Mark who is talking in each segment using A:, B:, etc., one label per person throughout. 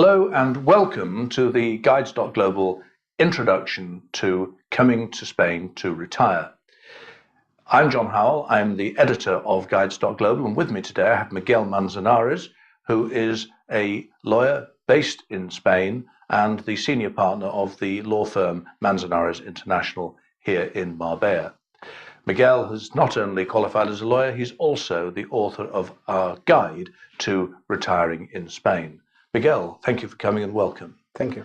A: Hello and welcome to the Guides.Global introduction to coming to Spain to retire. I'm John Howell, I'm the editor of Guides.Global, and with me today I have Miguel Manzanares, who is a lawyer based in Spain and the senior partner of the law firm Manzanares International here in Marbella. Miguel has not only qualified as a lawyer, he's also the author of our guide to retiring in Spain. Miguel, thank you for coming and welcome.
B: Thank you.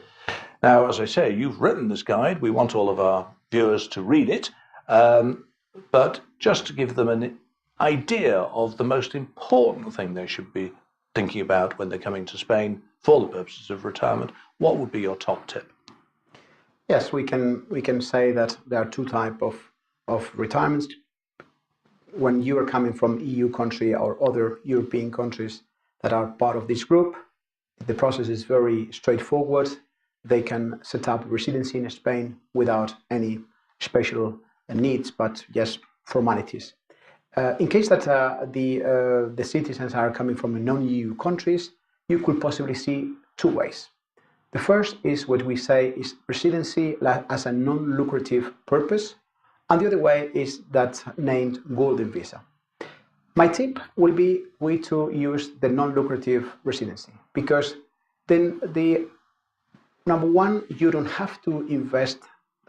A: Now, as I say, you've written this guide. We want all of our viewers to read it, but just to give them an idea of the most important thing they should be thinking about when they're coming to Spain for the purposes of retirement, what would be your top tip?
B: Yes, we can say that there are two types of retirements. When you are coming from EU country or other European countries that are part of this group, the process is very straightforward. They can set up residency in Spain without any special needs, but just formalities. In case that the citizens are coming from non-EU countries, you could possibly see two ways. The first is what we say is residency as a non-lucrative purpose, and the other way is that named golden visa. My tip will be to use the non-lucrative residency, because then the number one, you don't have to invest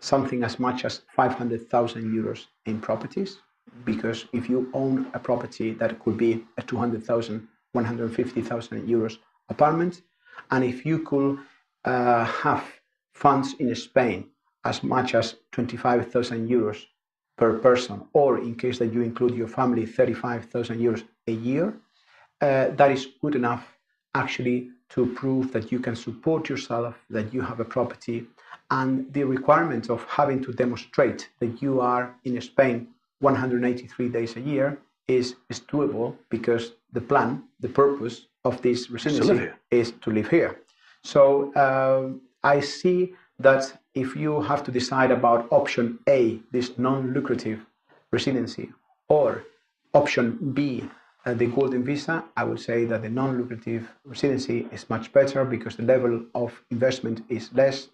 B: something as much as 500,000 euros in properties, because if you own a property that could be a 200,000, 150,000 euros apartment, and if you could have funds in Spain as much as 25,000 euros per person, or in case that you include your family, 35,000 euros a year, that is good enough actually to prove that you can support yourself, that you have a property, and the requirement of having to demonstrate that you are in Spain 183 days a year is doable, because the plan, the purpose of this residency is to live here. So I see that if you have to decide about option A, this non-lucrative residency, or option B, the golden visa, I would say that the non-lucrative residency is much better, because the level of investment is less.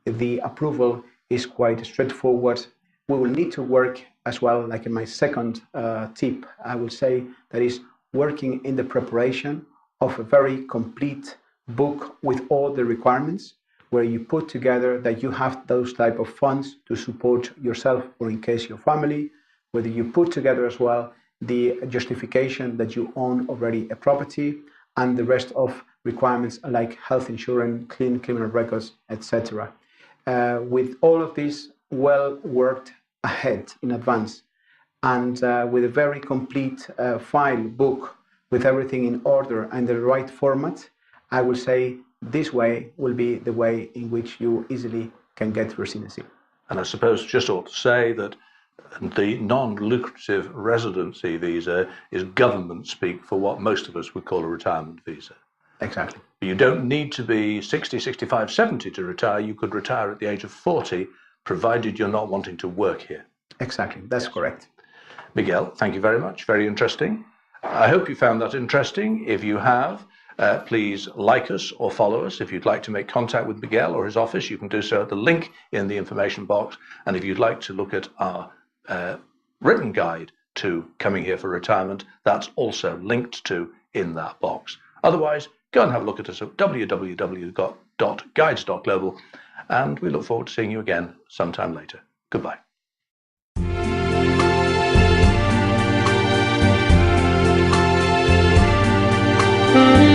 B: The approval is quite straightforward. We will need to work as well, like in my second tip, I will say, that is working in the preparation of a very complete book with all the requirements, where you put together that you have those type of funds to support yourself or in case your family, whether you put together as well the justification that you own already a property, and the rest of requirements like health insurance, clean criminal records, etc. With all of this well worked ahead in advance, and with a very complete file book with everything in order and the right format, I will say this way will be the way in which you easily can get residency.
A: And I suppose just ought to say that the non-lucrative residency visa is government speak for what most of us would call a retirement visa.
B: Exactly.
A: You don't need to be 60, 65, 70 to retire. You could retire at the age of 40, provided you're not wanting to work here.
B: Exactly, that's correct.
A: Miguel, thank you very much. Very interesting. I hope you found that interesting. If you have, please like us or follow us. If you'd like to make contact with Miguel or his office, you can do so at the link in the information box. And if you'd like to look at our written guide to coming here for retirement, that's also linked to in that box. Otherwise, go and have a look at us at www.guides.global, and we look forward to seeing you again sometime later. Goodbye.
C: Thank you.